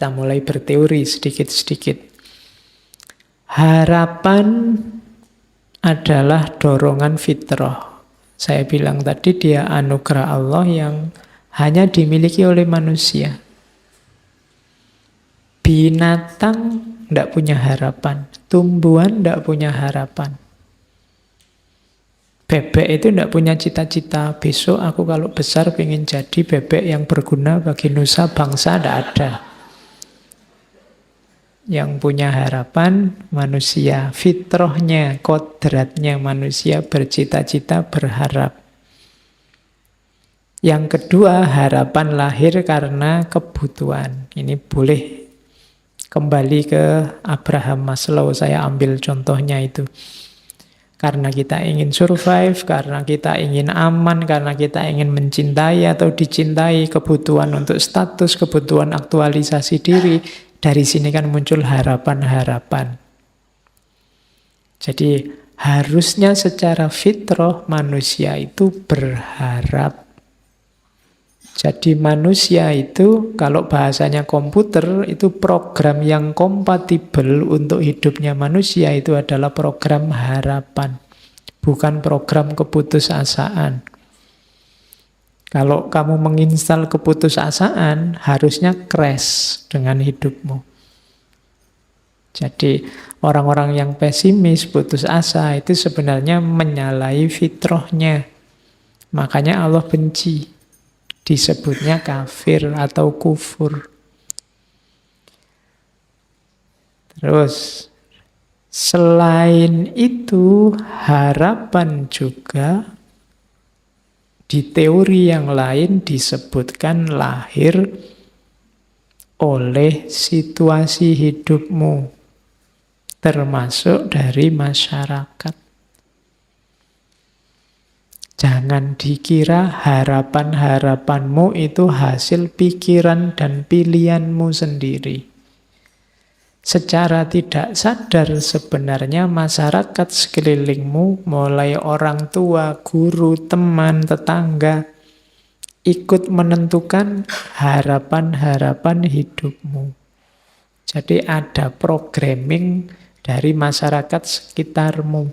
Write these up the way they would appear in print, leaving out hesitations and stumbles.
Kita mulai berteori sedikit-sedikit. Harapan adalah dorongan fitrah. Saya bilang tadi dia anugerah Allah yang hanya dimiliki oleh manusia. Binatang tidak punya harapan, tumbuhan tidak punya harapan. Bebek itu tidak punya cita-cita, besok aku kalau besar pengen jadi bebek yang berguna bagi nusa bangsa, tidak ada. Yang punya harapan manusia, fitrahnya, kodratnya manusia bercita-cita, berharap. Yang kedua, harapan lahir karena kebutuhan. Ini boleh kembali ke Abraham Maslow, saya ambil contohnya itu. Karena kita ingin survive, karena kita ingin aman, karena kita ingin mencintai atau dicintai, kebutuhan untuk status, kebutuhan aktualisasi diri. Dari sini kan muncul harapan-harapan. Jadi harusnya secara fitrah manusia itu berharap. Jadi manusia itu kalau bahasanya komputer itu program yang kompatibel untuk hidupnya manusia itu adalah program harapan. Bukan program keputusasaan. Kalau kamu menginstal keputusasaan, harusnya crash dengan hidupmu. Jadi orang-orang yang pesimis, putus asa, itu sebenarnya menyalahi fitrahnya. Makanya Allah benci. Disebutnya kafir atau kufur. Terus, selain itu, harapan juga di teori yang lain disebutkan lahir oleh situasi hidupmu, termasuk dari masyarakat. Jangan dikira harapan-harapanmu itu hasil pikiran dan pilihanmu sendiri. Secara tidak sadar sebenarnya masyarakat sekelilingmu, mulai orang tua, guru, teman, tetangga, ikut menentukan harapan-harapan hidupmu. Jadi ada programming dari masyarakat sekitarmu.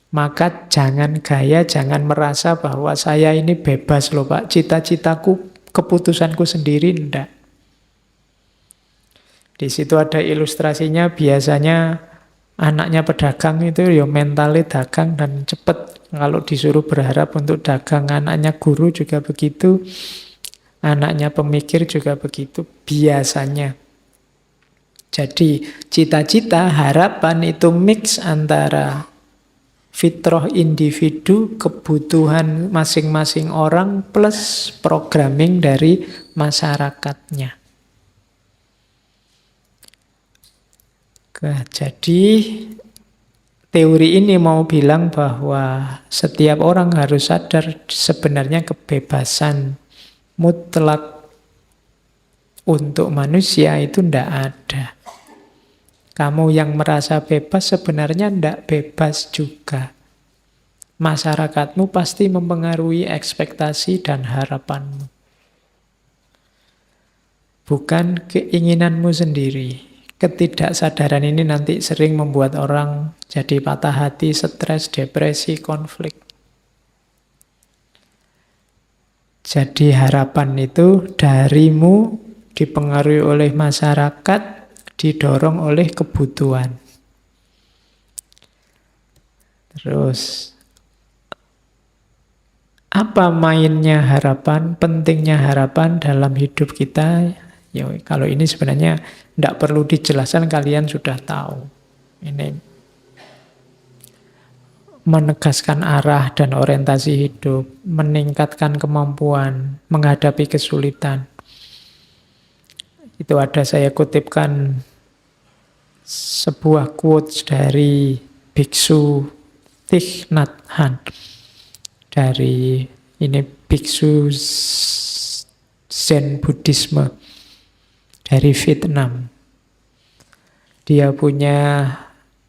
Maka jangan gaya, jangan merasa bahwa saya ini bebas loh Pak, cita-citaku, keputusanku sendiri, enggak. Di situ ada ilustrasinya, biasanya anaknya pedagang itu ya mentalnya dagang dan cepat. Kalau disuruh berharap untuk dagang, anaknya guru juga begitu, anaknya pemikir juga begitu, biasanya. Jadi cita-cita, harapan itu mix antara fitrah individu, kebutuhan masing-masing orang, plus programming dari masyarakatnya. Jadi teori ini mau bilang bahwa setiap orang harus sadar sebenarnya kebebasan mutlak untuk manusia itu tidak ada. Kamu yang merasa bebas sebenarnya tidak bebas juga. Masyarakatmu pasti mempengaruhi ekspektasi dan harapanmu. Bukan keinginanmu sendiri. Ketidaksadaran ini nanti sering membuat orang jadi patah hati, stres, depresi, konflik. Jadi harapan itu darimu dipengaruhi oleh masyarakat, didorong oleh kebutuhan. Terus, apa mainnya harapan, pentingnya harapan dalam hidup kita? Ya, kalau ini sebenarnya tidak perlu dijelaskan, kalian sudah tahu. Ini menegaskan arah dan orientasi hidup, meningkatkan kemampuan, menghadapi kesulitan. Itu ada saya kutipkan sebuah quotes dari Biksu Thich Nhat Hanh. Dari ini Biksu Zen Buddhisme dari Vietnam. Dia punya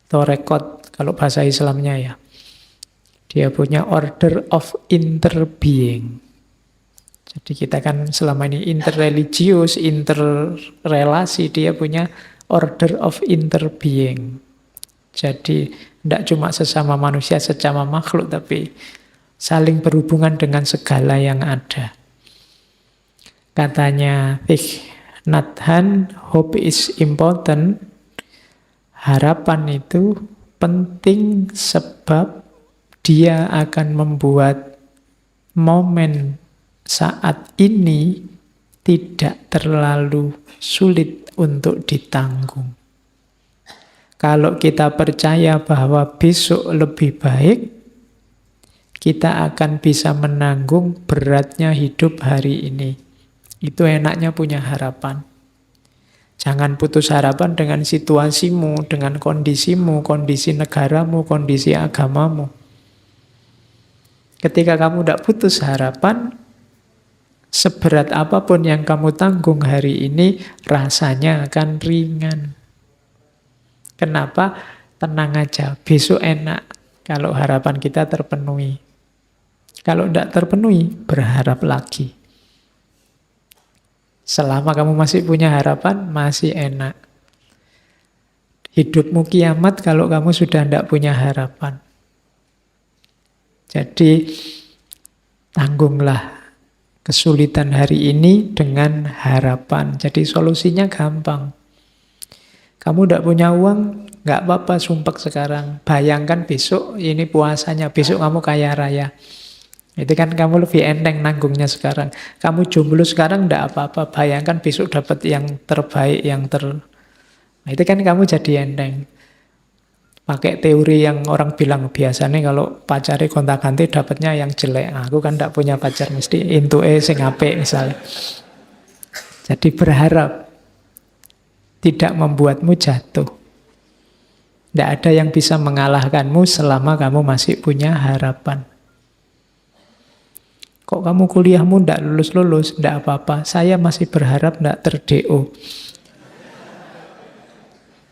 torekot, kalau bahasa Islamnya ya. Dia punya order of interbeing. Jadi kita kan selama ini interreligius, interrelasi, dia punya order of interbeing. Jadi tidak cuma sesama manusia, sesama makhluk, tapi saling berhubungan dengan segala yang ada. Katanya Thich Nhat Hanh, hope is important. Harapan itu penting sebab dia akan membuat momen saat ini tidak terlalu sulit untuk ditanggung. Kalau kita percaya bahwa besok lebih baik, kita akan bisa menanggung beratnya hidup hari ini. Itu enaknya punya harapan. Jangan putus harapan dengan situasimu, dengan kondisimu, kondisi negaramu, kondisi agamamu. Ketika kamu tidak putus harapan, seberat apapun yang kamu tanggung hari ini, rasanya akan ringan. Kenapa? Tenang aja, besok enak kalau harapan kita terpenuhi. Kalau tidak terpenuhi, berharap lagi. Selama kamu masih punya harapan, masih enak. Hidupmu kiamat kalau kamu sudah tidak punya harapan. Jadi, tanggunglah kesulitan hari ini dengan harapan. Jadi solusinya gampang. Kamu tidak punya uang, nggak apa-apa sumpek sekarang. Bayangkan besok ini puasanya, besok kamu kaya raya. Itu kan kamu lebih enteng nanggungnya sekarang. Kamu jomblo sekarang tidak apa-apa. Bayangkan besok dapat yang terbaik, Nah, itu kan kamu jadi enteng. Pakai teori yang orang bilang biasanya kalau pacari gonta-ganti dapatnya yang jelek. Nah, aku kan tidak punya pacar, mesti intuke sing apik misalnya. Jadi berharap tidak membuatmu jatuh. Tidak ada yang bisa mengalahkanmu selama kamu masih punya harapan. Kok kamu kuliahmu tidak lulus-lulus? Tidak apa-apa, saya masih berharap tidak ter-DO.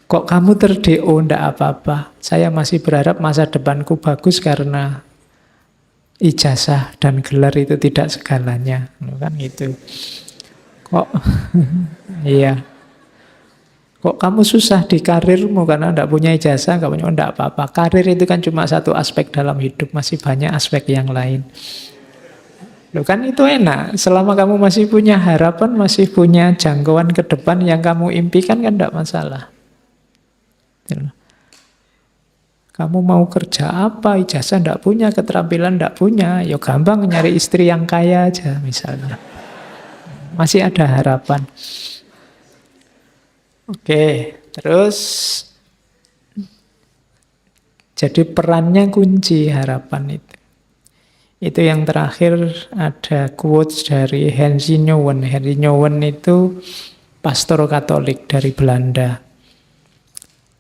Kok kamu ter-DO? Tidak apa-apa, saya masih berharap masa depanku bagus karena ijazah dan gelar itu tidak segalanya. Kan gitu. Kok iya. Kok kamu susah di karirmu karena tidak punya ijazah? Tidak apa-apa. Karir itu kan cuma satu aspek dalam hidup, masih banyak aspek yang lain. Loh kan itu enak, selama kamu masih punya harapan, masih punya jangkauan ke depan yang kamu impikan kan tidak masalah. Kamu mau kerja apa, ijazah tidak punya, keterampilan tidak punya, ya gampang nyari istri yang kaya aja misalnya. Masih ada harapan. Oke, terus jadi perannya kunci harapan itu. Itu yang terakhir ada quotes dari Henry Nouwen. Henry Nouwen itu pastor Katolik dari Belanda.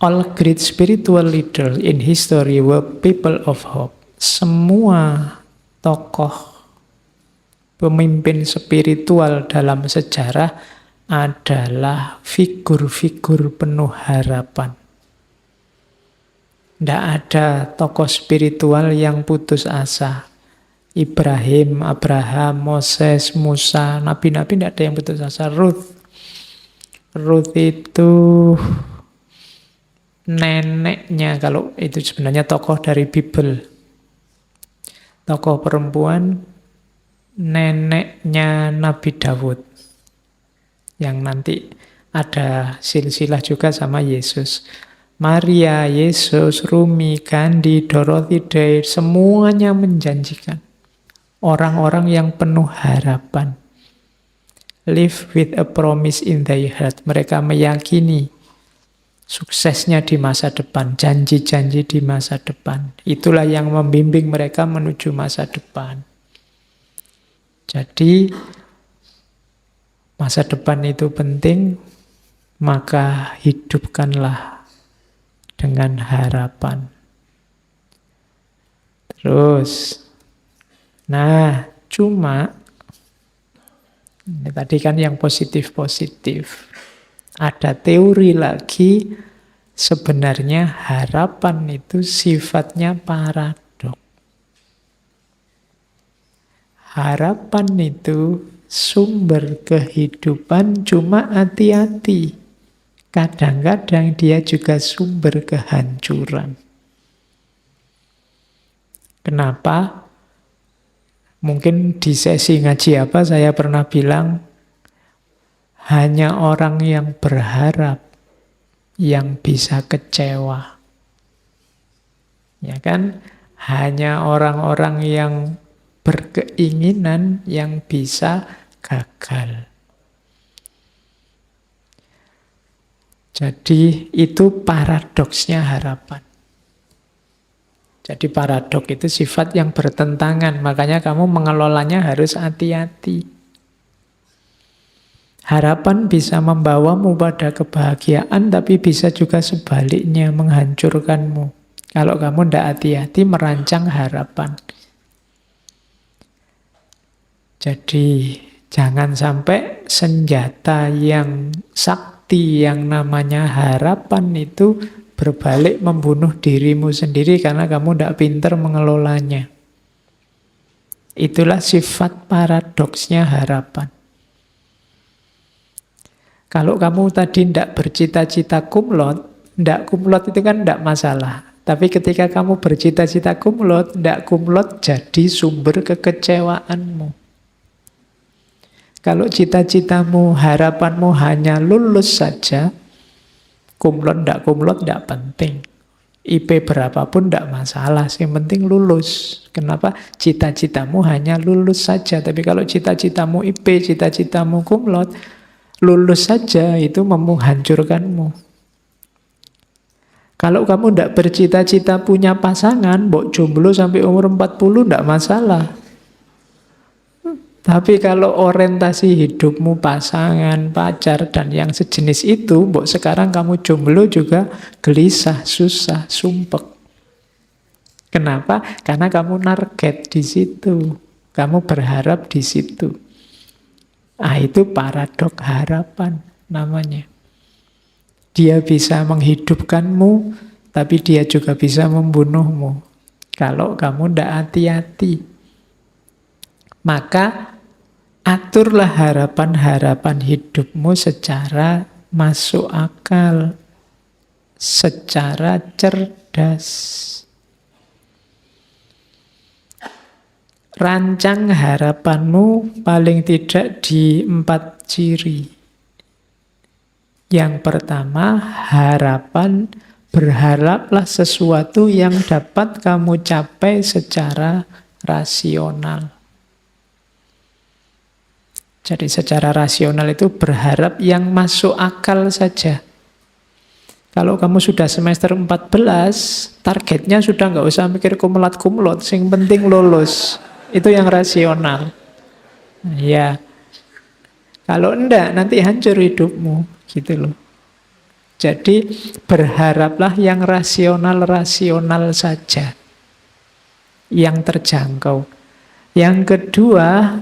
All great spiritual leaders in history were people of hope. Semua tokoh pemimpin spiritual dalam sejarah adalah figur-figur penuh harapan. Tidak ada tokoh spiritual yang putus asa. Ibrahim, Abraham, Moses, Musa, nabi-nabi tidak ada yang putus asa. Ruth itu neneknya, kalau itu sebenarnya tokoh dari Bible. Tokoh perempuan, neneknya Nabi Daud. Yang nanti ada silsilah juga sama Yesus. Maria, Yesus, Rumi, Gandhi, Dorothy Day, semuanya menjanjikan. Orang-orang yang penuh harapan. Live with a promise in their heart. Mereka meyakini suksesnya di masa depan, janji-janji di masa depan. Itulah yang membimbing mereka menuju masa depan. Jadi, masa depan itu penting, maka hidupkanlah dengan harapan. Terus, nah, cuma ini tadi kan yang positif-positif. Ada teori lagi, sebenarnya harapan itu sifatnya paradok. Harapan itu sumber kehidupan, cuma hati-hati. Kadang-kadang dia juga sumber kehancuran. Kenapa? Mungkin di sesi ngaji apa saya pernah bilang, hanya orang yang berharap yang bisa kecewa. Ya kan? Hanya orang-orang yang berkeinginan yang bisa gagal. Jadi itu paradoksnya harapan. Jadi paradok itu sifat yang bertentangan, makanya kamu mengelolanya harus hati-hati. Harapan bisa membawamu pada kebahagiaan, tapi bisa juga sebaliknya menghancurkanmu. Kalau kamu tidak hati-hati merancang harapan. Jadi jangan sampai senjata yang sakti yang namanya harapan itu berbalik membunuh dirimu sendiri karena kamu tidak pintar mengelolanya. Itulah sifat paradoksnya harapan. Kalau kamu tadi tidak bercita-cita kumlot, tidak kumlot itu kan tidak masalah. Tapi ketika kamu bercita-cita kumlot, tidak kumlot jadi sumber kekecewaanmu. Kalau cita-citamu, harapanmu hanya lulus saja, kumlot tidak penting. IP berapapun tidak masalah, yang penting lulus. Kenapa? Cita-citamu hanya lulus saja. Tapi kalau cita-citamu IP, cita-citamu kumlot, lulus saja itu menghancurkanmu. Kalau kamu tidak bercita-cita punya pasangan, mbok jomblo sampai umur 40 tidak masalah. Tapi kalau orientasi hidupmu pasangan, pacar, dan yang sejenis itu, mbok sekarang kamu jomblo juga gelisah, susah, sumpek. Kenapa? Karena kamu target di situ. Kamu berharap di situ. Itu paradok harapan namanya. Dia bisa menghidupkanmu, tapi dia juga bisa membunuhmu. Kalau kamu tidak hati-hati. Maka aturlah harapan-harapan hidupmu secara masuk akal, secara cerdas. Rancang harapanmu paling tidak di 4 ciri. Yang pertama, harapan, berharaplah sesuatu yang dapat kamu capai secara rasional. Jadi secara rasional itu berharap yang masuk akal saja. Kalau kamu sudah semester 14, targetnya sudah nggak usah mikir kumlot-kumlot, yang penting lulus. Itu yang rasional. Ya. Kalau enggak, nanti hancur hidupmu. Gitu loh. Jadi berharaplah yang rasional-rasional saja. Yang terjangkau. Yang kedua,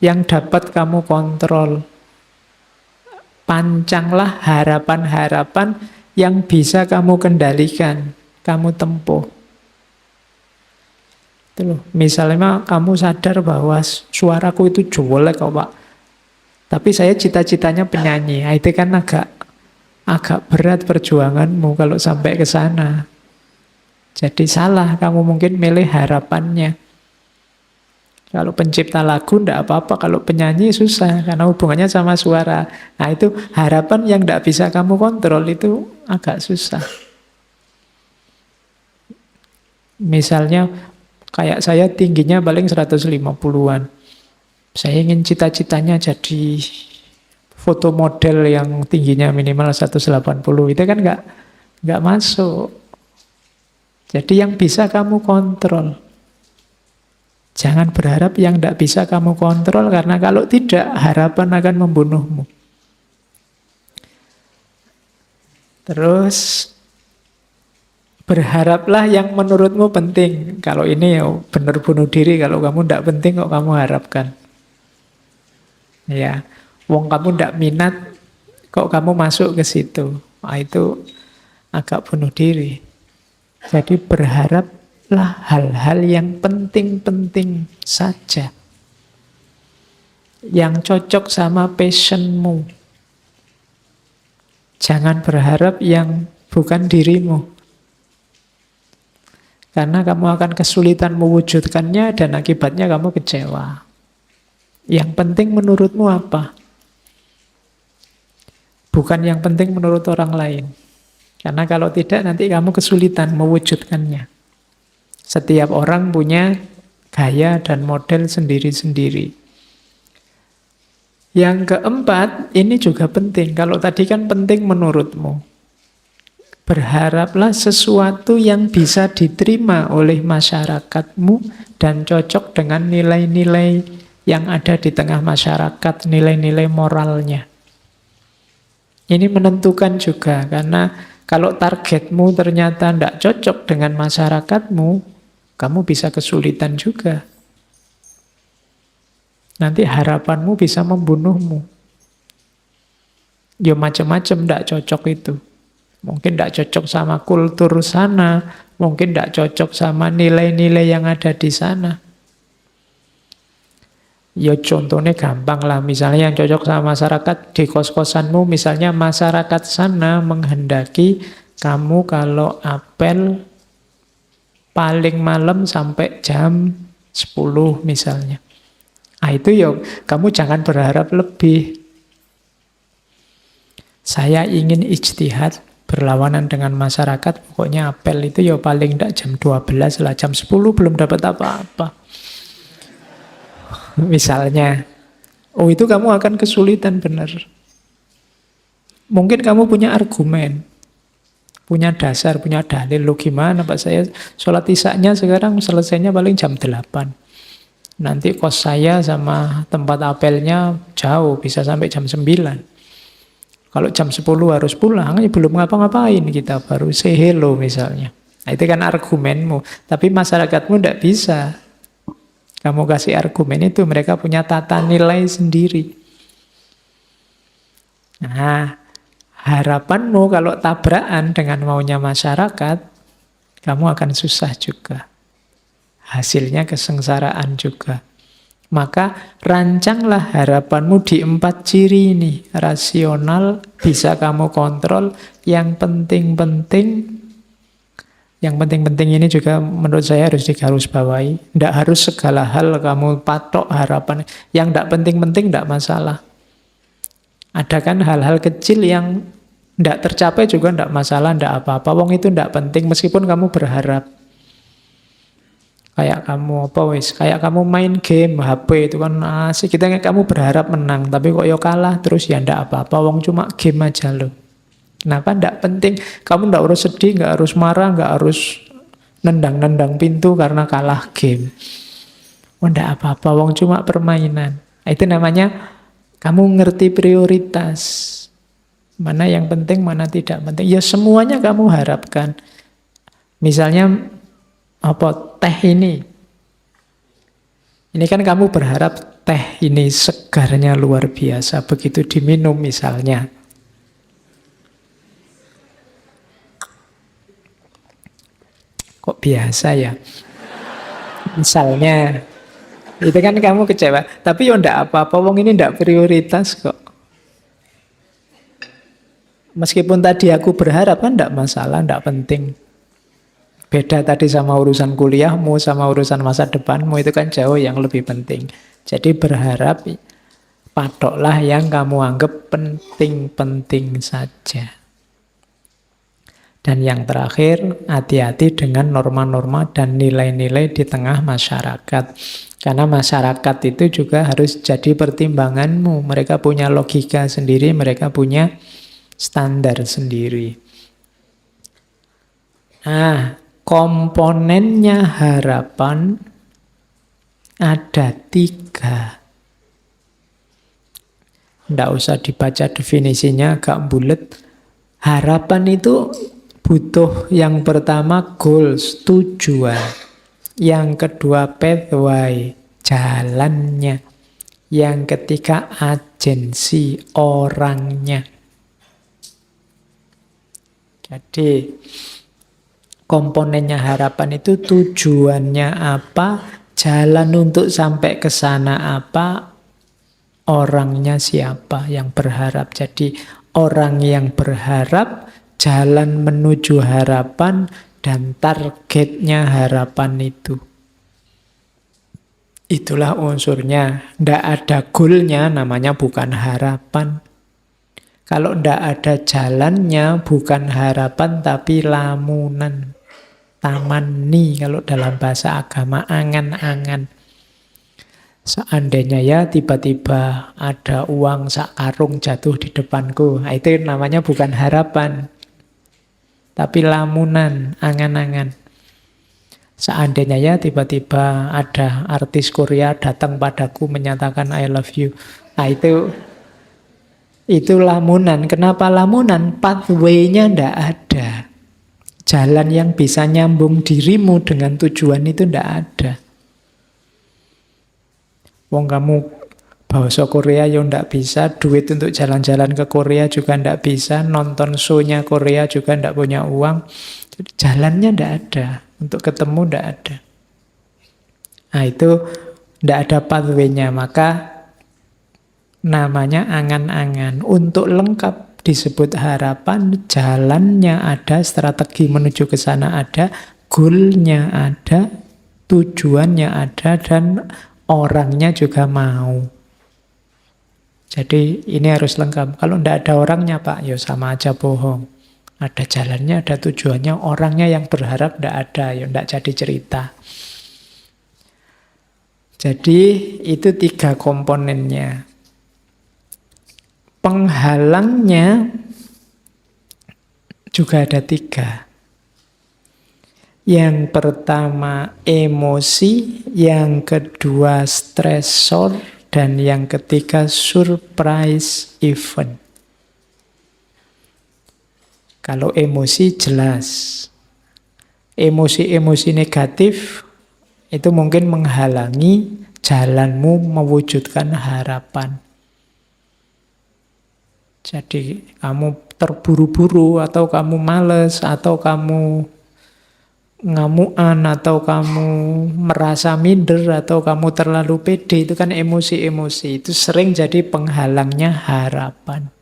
yang dapat kamu kontrol. Pancanglah harapan-harapan yang bisa kamu kendalikan, kamu tempuh. Itu loh. Misalnya kamu sadar bahwa suaraku itu jelek kok Pak. Tapi saya cita-citanya penyanyi. Itu kan agak berat perjuanganmu kalau sampai ke sana. Jadi salah kamu mungkin milih harapannya. Kalau pencipta lagu tidak apa-apa, kalau penyanyi susah karena hubungannya sama suara. Nah itu harapan yang tidak bisa kamu kontrol itu agak susah. Misalnya kayak saya tingginya paling 150-an. Saya ingin cita-citanya jadi foto model yang tingginya minimal 180. Itu kan nggak masuk. Jadi yang bisa kamu kontrol. Jangan berharap yang tidak bisa kamu kontrol, karena kalau tidak, harapan akan membunuhmu. Terus, berharaplah yang menurutmu penting. Kalau ini ya benar bunuh diri, kalau kamu tidak penting kok kamu harapkan. Ya, wong kamu tidak minat, kok kamu masuk ke situ. Nah, itu agak bunuh diri. Jadi berharap lah hal-hal yang penting-penting saja. yang cocok sama passionmu. Jangan berharap yang bukan dirimu. Karena kamu akan kesulitan mewujudkannya dan akibatnya kamu kecewa. Yang penting menurutmu apa? Bukan yang penting menurut orang lain. Karena kalau tidak nanti kamu kesulitan mewujudkannya. Setiap orang punya gaya dan model sendiri-sendiri. Yang keempat, ini juga penting. Kalau tadi kan penting menurutmu. Berharaplah sesuatu yang bisa diterima oleh masyarakatmu dan cocok dengan nilai-nilai yang ada di tengah masyarakat, nilai-nilai moralnya. Ini menentukan juga, karena kalau targetmu ternyata tidak cocok dengan masyarakatmu, kamu bisa kesulitan juga. Nanti harapanmu bisa membunuhmu. Ya macam-macam tidak cocok itu. Mungkin tidak cocok sama kultur sana, mungkin tidak cocok sama nilai-nilai yang ada di sana. Ya contohnya gampang lah, misalnya yang cocok sama masyarakat di kos-kosanmu, misalnya masyarakat sana menghendaki kamu kalau apel paling malam sampai jam 10 misalnya. Nah itu ya kamu jangan berharap lebih. Saya ingin ijtihad berlawanan dengan masyarakat, pokoknya apel itu ya paling tidak jam 12 lah, jam 10 belum dapat apa-apa. Misalnya, oh itu kamu akan kesulitan benar. Mungkin kamu punya argumen, punya dasar, punya dalil, lo gimana Pak, saya sholat isya-nya sekarang selesainya paling jam 8. Nanti kos saya sama tempat apelnya jauh, bisa sampai jam 9. Kalau jam 10 harus pulang, ya belum ngapa-ngapain kita, baru say hello misalnya. Nah, itu kan argumenmu, tapi masyarakatmu tidak bisa. Kamu kasih argumen itu, mereka punya tata nilai sendiri. Nah, harapanmu kalau tabrakan dengan maunya masyarakat, kamu akan susah juga. Hasilnya kesengsaraan juga. Maka rancanglah harapanmu di 4 ciri ini. Rasional, bisa kamu kontrol. Yang penting-penting ini juga menurut saya harus digarisbawahi. Tidak harus segala hal kamu patok harapan. Yang tidak penting-penting tidak masalah. Ada kan hal-hal kecil yang tidak tercapai juga tidak masalah, tidak apa-apa. Wong itu tidak penting meskipun kamu berharap. Kayak kamu main game HP itu kan asik, kamu berharap menang, tapi kok ya kalah terus ya tidak apa-apa. Wong cuma game aja loh. Kenapa tidak penting? Kamu tidak harus sedih, nggak harus marah, nggak harus nendang-nendang pintu karena kalah game. Tidak apa-apa, wong cuma permainan. Itu namanya kamu ngerti prioritas. Mana yang penting, mana tidak penting. Ya semuanya kamu harapkan. Misalnya teh ini. Ini kan kamu berharap teh ini segarnya luar biasa. Begitu diminum misalnya. Kok biasa ya? Misalnya, itu kan kamu kecewa. Tapi ya enggak apa-apa, wong ini enggak prioritas kok. Meskipun tadi aku berharap kan enggak masalah, enggak penting. Beda tadi sama urusan kuliahmu, sama urusan masa depanmu, itu kan jauh yang lebih penting. Jadi berharap, patoklah yang kamu anggap penting-penting saja. Dan yang terakhir, hati-hati dengan norma-norma dan nilai-nilai di tengah masyarakat. Karena masyarakat itu juga harus jadi pertimbanganmu. Mereka punya logika sendiri, mereka punya standar sendiri. Nah, komponennya harapan ada 3. Nggak usah dibaca definisinya, agak bulet. Harapan itu butuh yang pertama goals, tujuan. Yang kedua pathway, jalannya. Yang ketiga agensi, orangnya. Jadi komponennya harapan itu tujuannya apa, jalan untuk sampai ke sana apa, orangnya siapa yang berharap. Jadi orang yang berharap, jalan menuju harapan, dan targetnya harapan itu. Itulah unsurnya. Tidak ada goalnya, namanya bukan harapan. Kalau tidak ada jalannya, bukan harapan tapi lamunan. Tamanni kalau dalam bahasa agama, angan-angan. Seandainya ya tiba-tiba ada uang sak karung jatuh di depanku, nah, itu namanya bukan harapan, tapi lamunan, angan-angan. Seandainya ya tiba-tiba ada artis Korea datang padaku menyatakan I love you. Nah itu lamunan. Kenapa lamunan? Pathway-nya ndak ada. Jalan yang bisa nyambung dirimu dengan tujuan itu ndak ada. Wong kamu bahasa Korea ya ndak bisa, duit untuk jalan-jalan ke Korea juga ndak bisa, nonton show-nya Korea juga ndak punya uang. Jadi jalannya ndak ada. Untuk ketemu ndak ada. Nah itu ndak ada pathway-nya, maka namanya angan-angan. Untuk lengkap disebut harapan, jalannya ada, strategi menuju ke sana ada, goal-nya ada, tujuannya ada, dan orangnya juga mau. Jadi ini harus lengkap. Kalau ndak ada orangnya Pak, ya sama aja bohong. Ada jalannya, ada tujuannya, orangnya yang berharap ndak ada, ya ndak jadi cerita. Jadi itu 3 komponennya. Penghalangnya juga ada 3. Yang pertama emosi, yang kedua stresor, dan yang ketiga surprise event. Kalau emosi jelas. Emosi-emosi negatif itu mungkin menghalangi jalanmu mewujudkan harapan. Jadi kamu terburu-buru, atau kamu males, atau kamu ngamuan, atau kamu merasa minder, atau kamu terlalu pede, itu kan emosi-emosi. Itu sering jadi penghalangnya harapan.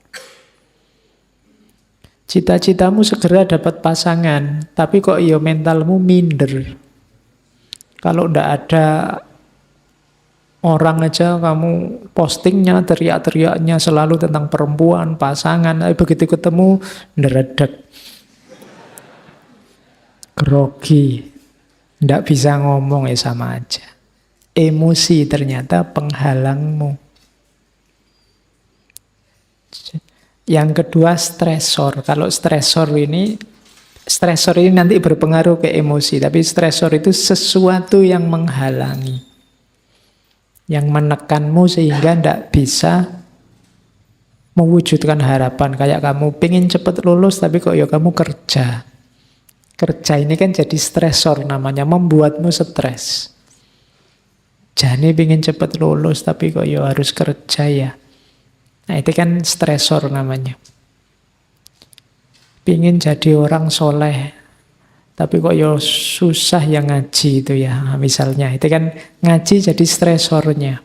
Cita-citamu segera dapat pasangan, tapi kok ya mentalmu minder. Kalau ndak ada orang aja kamu postingnya, teriak-teriaknya selalu tentang perempuan, pasangan, tapi begitu ketemu, nderedek. Grogi, ndak bisa ngomong, ya sama aja. Emosi ternyata penghalangmu. Yang kedua stresor. Kalau stresor ini nanti berpengaruh ke emosi, tapi stresor itu sesuatu yang menghalangi, yang menekanmu sehingga ndak bisa mewujudkan harapan. Kayak kamu pengen cepat lulus, tapi kok ya kamu kerja. Kerja ini kan jadi stresor namanya, membuatmu stres. Jane pengen cepat lulus, tapi kok ya harus kerja ya. Nah itu kan stresor namanya. Pengen jadi orang soleh, tapi kok ya susah yang ngaji itu ya. Nah, misalnya, itu kan ngaji jadi stresornya.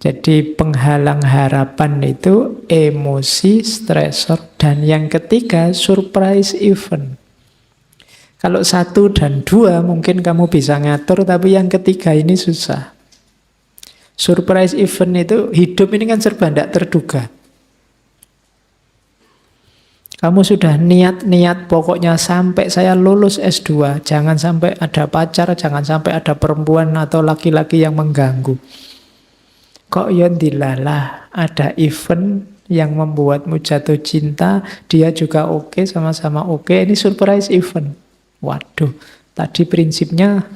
Jadi penghalang harapan itu emosi, stresor, dan yang ketiga surprise event. Kalau 1 dan 2 mungkin kamu bisa ngatur, tapi yang ketiga ini susah. Surprise event itu, hidup ini kan serba tidak terduga. Kamu sudah niat-niat pokoknya sampai saya lulus S2, jangan sampai ada pacar, jangan sampai ada perempuan atau laki-laki yang mengganggu. Kok ya dilalah, ada event yang membuatmu jatuh cinta, dia juga oke, sama-sama oke, ini surprise event. Waduh, tadi prinsipnya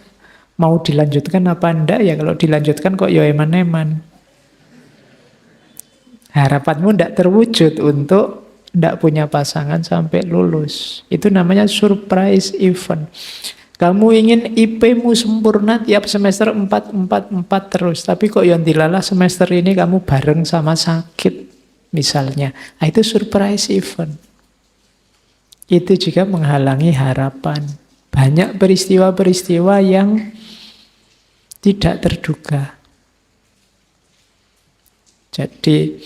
mau dilanjutkan apa enggak ya? Kalau dilanjutkan kok ya eman-eman. Harapanmu enggak terwujud untuk enggak punya pasangan sampai lulus. Itu namanya surprise event. Kamu ingin IP-mu sempurna tiap semester 4 terus. Tapi kok yang dilalah semester ini kamu bareng sama sakit misalnya. Nah, itu surprise event. Itu juga menghalangi harapan. Banyak peristiwa-peristiwa yang tidak terduga. Jadi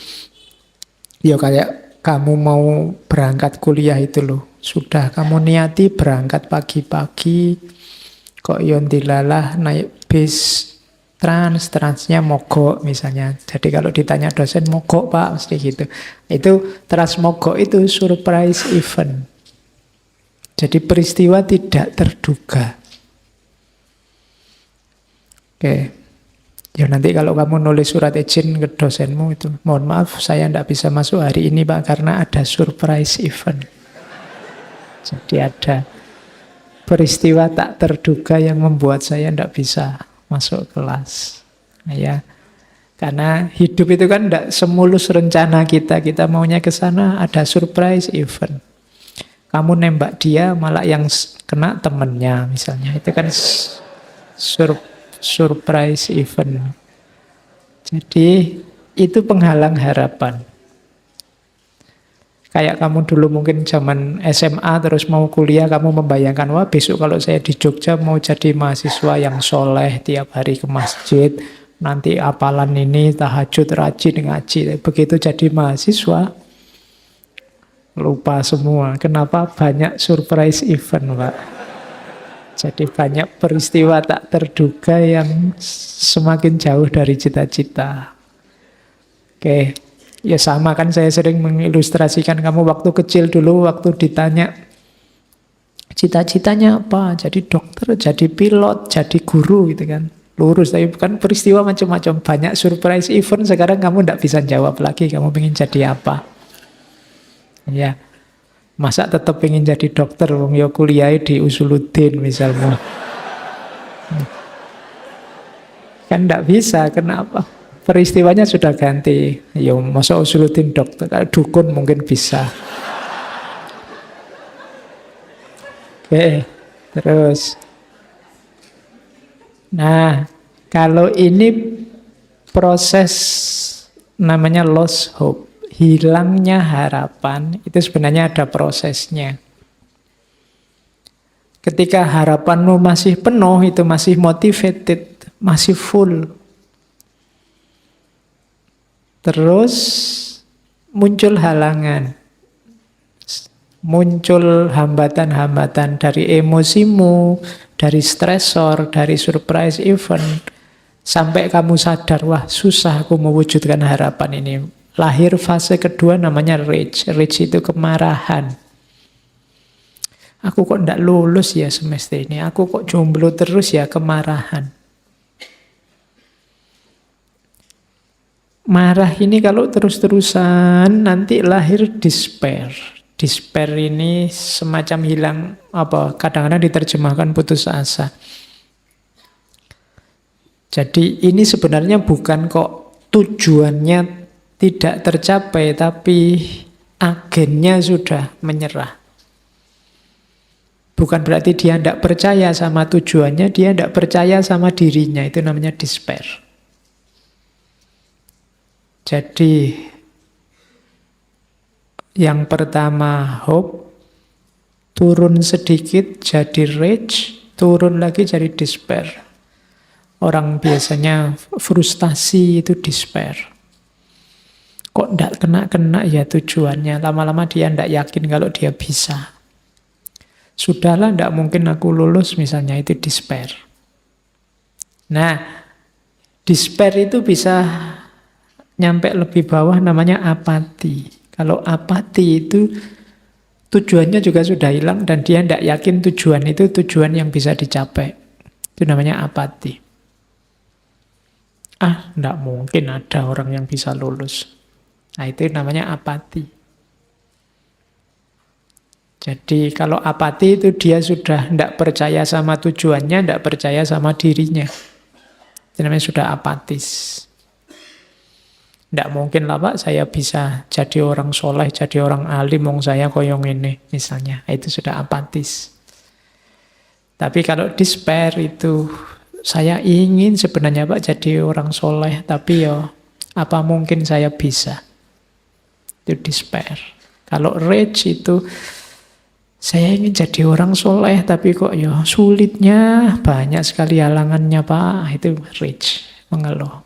ya kayak kamu mau berangkat kuliah itu loh. Sudah kamu niati berangkat pagi-pagi, kok yon dilalah naik bis transnya mogok misalnya. Jadi kalau ditanya dosen mogok Pak, mesti gitu. Itu trans mogok itu surprise event. Jadi peristiwa tidak terduga. Oke. Ya nanti kalau kamu nulis surat izin ke dosenmu itu, mohon maaf saya tidak bisa masuk hari ini Pak karena ada surprise event. Jadi ada peristiwa tak terduga yang membuat saya tidak bisa masuk kelas. Nah, ya. Karena hidup itu kan tidak semulus rencana kita. Kita maunya ke sana ada surprise event. Kamu nembak dia malah yang kena temennya misalnya. Itu kan surprise event. Jadi itu penghalang harapan. Kayak kamu dulu mungkin zaman SMA terus mau kuliah, kamu membayangkan, wah besok kalau saya di Jogja mau jadi mahasiswa yang soleh, tiap hari ke masjid, nanti apalan ini, tahajud, rajin, ngaji. Begitu jadi mahasiswa, lupa semua. Kenapa? Banyak surprise event, Pak. Jadi banyak peristiwa tak terduga yang semakin jauh dari cita-cita. Oke. Ya sama kan saya sering mengilustrasikan kamu waktu kecil dulu waktu ditanya cita-citanya apa? Jadi dokter, jadi pilot, jadi guru gitu kan. Lurus, tapi bukan peristiwa macam-macam. Banyak surprise event sekarang kamu tidak bisa jawab lagi kamu ingin jadi apa. Ya, masa tetap ingin jadi dokter? Wong ya kuliah di Usuluddin misalnya. Kan tidak bisa, kenapa? Peristiwanya sudah ganti. Ya, masa Usuluddin dokter, dukun mungkin bisa. Oke, terus. Nah, kalau ini proses namanya lost hope, hilangnya harapan, itu sebenarnya ada prosesnya. Ketika harapanmu masih penuh, itu masih motivated, masih full. Terus muncul halangan, muncul hambatan-hambatan dari emosimu, dari stresor, dari surprise event, sampai kamu sadar, wah susah aku mewujudkan harapan ini. Lahir fase kedua namanya rage. Rage itu kemarahan. Aku kok tidak lulus ya semester ini, aku kok jomblo terus ya, kemarahan. Marah ini kalau terus-terusan nanti lahir despair. Despair ini semacam hilang, kadang-kadang diterjemahkan putus asa. Jadi ini sebenarnya bukan kok tujuannya tidak tercapai, tapi agennya sudah menyerah. Bukan berarti dia tidak percaya sama tujuannya, dia tidak percaya sama dirinya, itu namanya despair. Jadi yang pertama hope, turun sedikit jadi rage, turun lagi jadi despair. Orang biasanya frustasi itu despair. Kok tidak kena-kena ya tujuannya, lama-lama dia tidak yakin kalau dia bisa. Sudahlah, tidak mungkin aku lulus misalnya, itu despair. Nah, despair itu bisa nyampe lebih bawah namanya apati. Kalau apati itu tujuannya juga sudah hilang dan dia tidak yakin tujuan itu tujuan yang bisa dicapai. Itu namanya apati. Tidak mungkin ada orang yang bisa lulus. Nah, itu namanya apati. Jadi kalau apati itu dia sudah tidak percaya sama tujuannya, tidak percaya sama dirinya. Itu namanya sudah apatis. Tidak mungkin lah Pak, saya bisa jadi orang soleh, jadi orang alim, wong saya koyong ini, misalnya. Itu sudah apatis. Tapi kalau despair itu, saya ingin sebenarnya Pak jadi orang soleh, tapi ya apa mungkin saya bisa. Itu despair. Kalau rage itu, saya ingin jadi orang soleh, tapi kok ya sulitnya, banyak sekali halangannya Pak. Itu rage, mengeluh.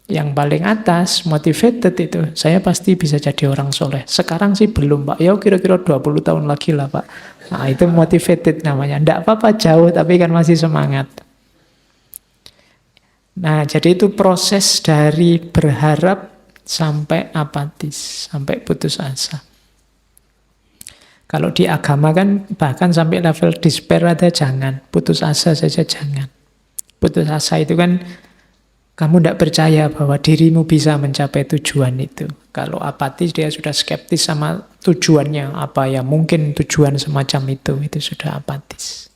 Yang paling atas, motivated itu, saya pasti bisa jadi orang soleh. Sekarang sih belum, Pak. Ya kira-kira 20 tahun lagi lah, Pak. Nah, itu motivated namanya. Nggak apa-apa jauh, tapi kan masih semangat. Nah, jadi itu proses dari berharap sampai apatis, sampai putus asa. Kalau di agama kan bahkan sampai level despair ada jangan, putus asa saja jangan. Putus asa itu kan kamu tidak percaya bahwa dirimu bisa mencapai tujuan itu. Kalau apatis dia sudah skeptis sama tujuannya, apa ya mungkin tujuan semacam itu sudah apatis.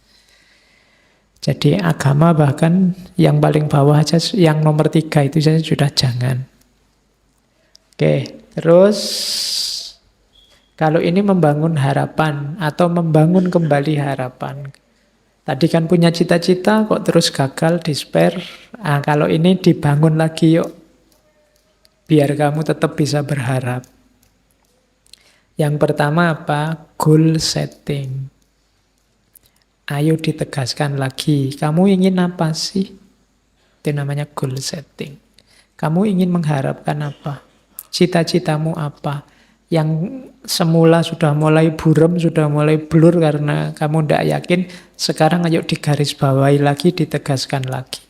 Jadi agama bahkan yang paling bawah aja, yang nomor 3 itu saja sudah jangan. Oke, terus kalau ini membangun harapan atau membangun kembali harapan. Tadi kan punya cita-cita kok terus gagal, despair. Nah, kalau ini dibangun lagi yuk. Biar kamu tetap bisa berharap. Yang pertama apa? Goal setting. Ayo ditegaskan lagi. Kamu ingin apa sih? Itu namanya goal setting. Kamu ingin mengharapkan apa? Cita-citamu apa? Yang semula sudah mulai buram, sudah mulai blur karena kamu tidak yakin, sekarang ayo digarisbawahi lagi, ditegaskan lagi.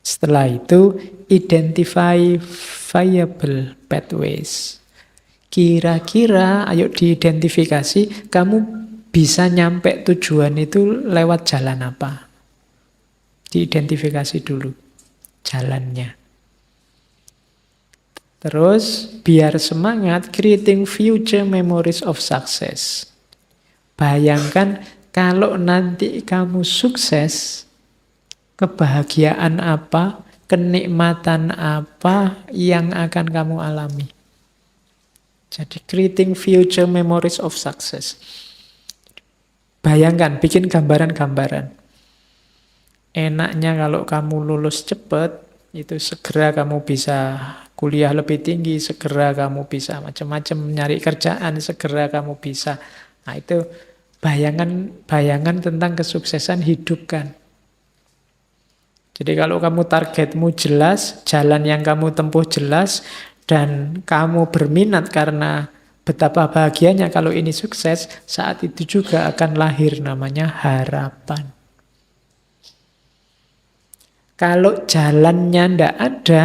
Setelah itu, identify viable pathways. Kira-kira ayo diidentifikasi, kamu bisa nyampe tujuan itu lewat jalan apa? Diidentifikasi dulu jalannya. Terus, biar semangat, creating future memories of success. Bayangkan kalau nanti kamu sukses, kebahagiaan apa, kenikmatan apa yang akan kamu alami. Jadi, creating future memories of success. Bayangkan, bikin gambaran-gambaran. Enaknya kalau kamu lulus cepat, itu segera kamu bisa kuliah lebih tinggi, segera kamu bisa macam-macam nyari kerjaan, segera kamu bisa. Nah itu bayangan tentang kesuksesan hidupkan. Jadi kalau kamu targetmu jelas, jalan yang kamu tempuh jelas, dan kamu berminat karena betapa bahagianya kalau ini sukses, saat itu juga akan lahir namanya harapan. Kalau jalannya ndak ada,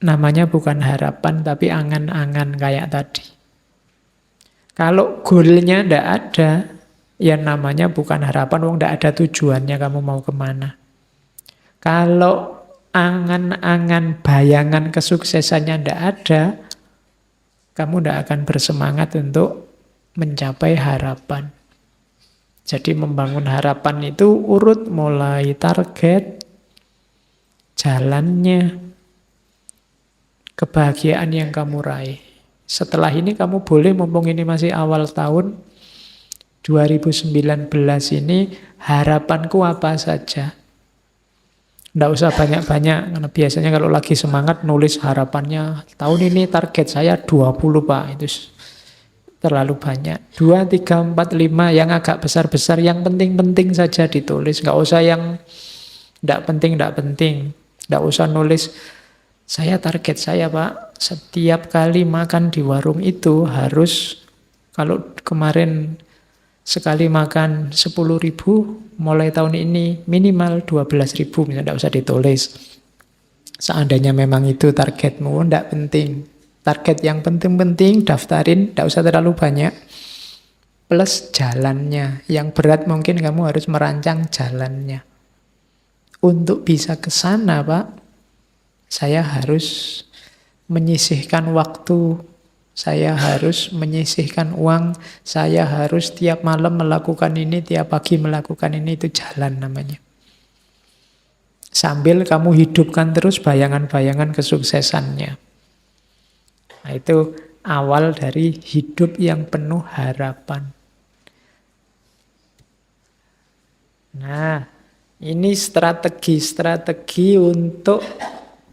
namanya bukan harapan, tapi angan-angan kayak tadi. Kalau goalnya ndak ada, ya namanya bukan harapan, wong ndak ada tujuannya kamu mau kemana. Kalau angan-angan, bayangan kesuksesannya ndak ada, kamu ndak akan bersemangat untuk mencapai harapan. Jadi membangun harapan itu urut mulai target, jalannya, kebahagiaan yang kamu raih. Setelah ini kamu boleh, mumpung ini masih awal tahun 2019 ini, harapanku apa saja. Nggak usah banyak-banyak, karena biasanya kalau lagi semangat nulis harapannya, tahun ini target saya 20 Pak, itu terlalu banyak. 2, 3, 4, 5 yang agak besar-besar, yang penting-penting saja ditulis. Nggak usah yang nggak penting. Nggak usah nulis, saya target saya Pak, setiap kali makan di warung itu harus, kalau kemarin sekali makan 10.000, mulai tahun ini minimal 12.000, misalnya nggak usah ditulis. Seandainya memang itu targetmu, nggak penting. Target yang penting-penting, daftarin, tidak usah terlalu banyak. Plus jalannya. Yang berat mungkin kamu harus merancang jalannya. Untuk bisa ke sana, Pak, saya harus menyisihkan waktu, saya harus menyisihkan uang, saya harus tiap malam melakukan ini, tiap pagi melakukan ini, itu jalan namanya. Sambil kamu hidupkan terus bayangan-bayangan kesuksesannya. Nah, itu awal dari hidup yang penuh harapan. Nah, ini strategi untuk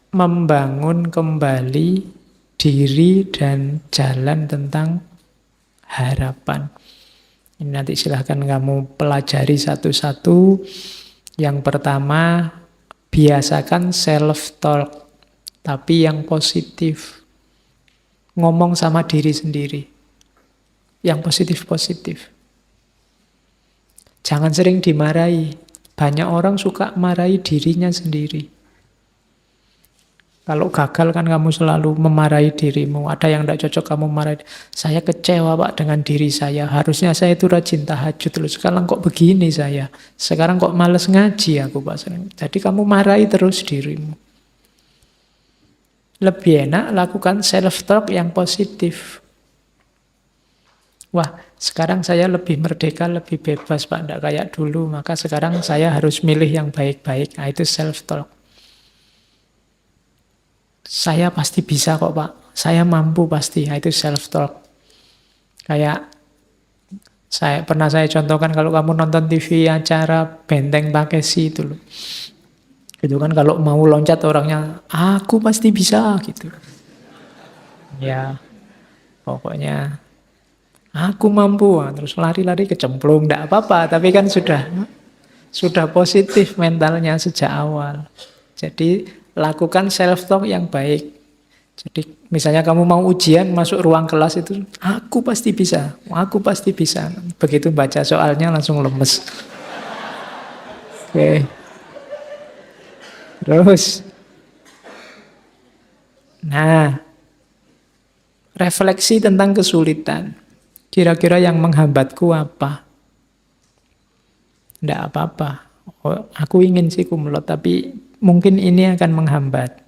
membangun kembali diri dan jalan tentang harapan. Ini nanti silahkan kamu pelajari satu-satu. Yang pertama, Biasakan self-talk, tapi yang positif. Ngomong sama diri sendiri. Yang positif-positif. Jangan sering dimarahi. Banyak orang suka marahi dirinya sendiri. Kalau gagal kan kamu selalu memarahi dirimu. Ada yang tidak cocok kamu marahi. Saya kecewa Pak dengan diri saya. Harusnya saya itu rajin tahajud loh. Sekarang kok begini saya. Sekarang kok males ngaji aku Pak. Jadi kamu marahi terus dirimu. Lebih enak lakukan self-talk yang positif. Wah, sekarang saya lebih merdeka, lebih bebas Pak. Tidak kayak dulu. Maka sekarang saya harus milih yang baik-baik. Nah, itu self-talk. Saya pasti bisa kok Pak, saya mampu pasti, nah, itu self-talk. Kayak pernah saya contohkan kalau kamu nonton TV acara Benteng Takeshi itu loh. Itu kan kalau mau loncat orangnya, aku pasti bisa gitu. Ya, pokoknya aku mampu, terus lari-lari kecemplung, enggak apa-apa, tapi kan sudah positif mentalnya sejak awal. Jadi lakukan self-talk yang baik. Jadi misalnya kamu mau ujian masuk ruang kelas itu, aku pasti bisa, aku pasti bisa. Begitu baca soalnya langsung lemes. Oke. Terus, nah, refleksi tentang kesulitan. Kira-kira yang menghambatku apa? Tidak apa-apa. Oh, aku ingin sih kumlot, tapi mungkin ini akan menghambat.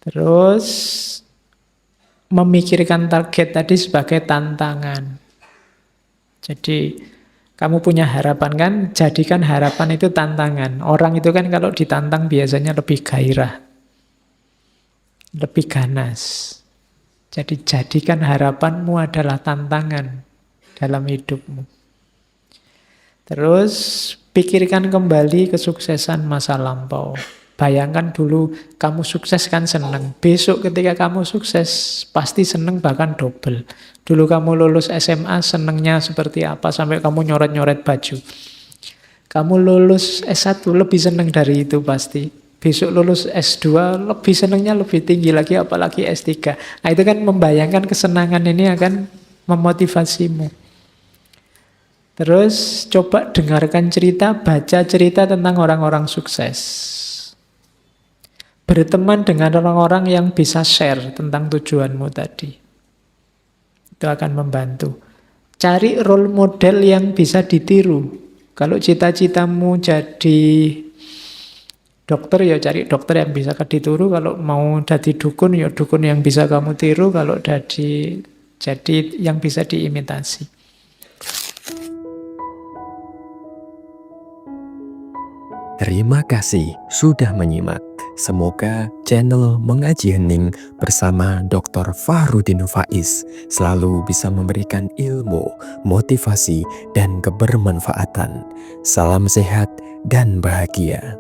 Terus memikirkan target tadi sebagai tantangan. Jadi kamu punya harapan kan, jadikan harapan itu tantangan. Orang itu kan kalau ditantang biasanya lebih gairah, lebih ganas. Jadi jadikan harapanmu adalah tantangan dalam hidupmu. Terus pikirkan kembali kesuksesan masa lampau. Bayangkan dulu kamu sukses kan seneng. Besok ketika kamu sukses pasti seneng bahkan double. Dulu kamu lulus SMA senengnya seperti apa sampai kamu nyoret-nyoret baju. Kamu lulus S1 lebih seneng dari itu pasti. Besok lulus S2 lebih senengnya lebih tinggi lagi apalagi S3. Nah itu kan membayangkan kesenangan ini akan memotivasimu. Terus coba dengarkan cerita, baca cerita tentang orang-orang sukses. Berteman dengan orang-orang yang bisa share tentang tujuanmu tadi. Itu akan membantu. Cari role model yang bisa ditiru. Kalau cita-citamu jadi dokter, ya cari dokter yang bisa ditiru. Kalau mau jadi dukun, ya dukun yang bisa kamu tiru. Kalau jadi yang bisa diimitasi. Terima kasih sudah menyimak. Semoga channel Mengaji Hening bersama Dr. Fahrudin Faiz selalu bisa memberikan ilmu, motivasi, dan kebermanfaatan. Salam sehat dan bahagia.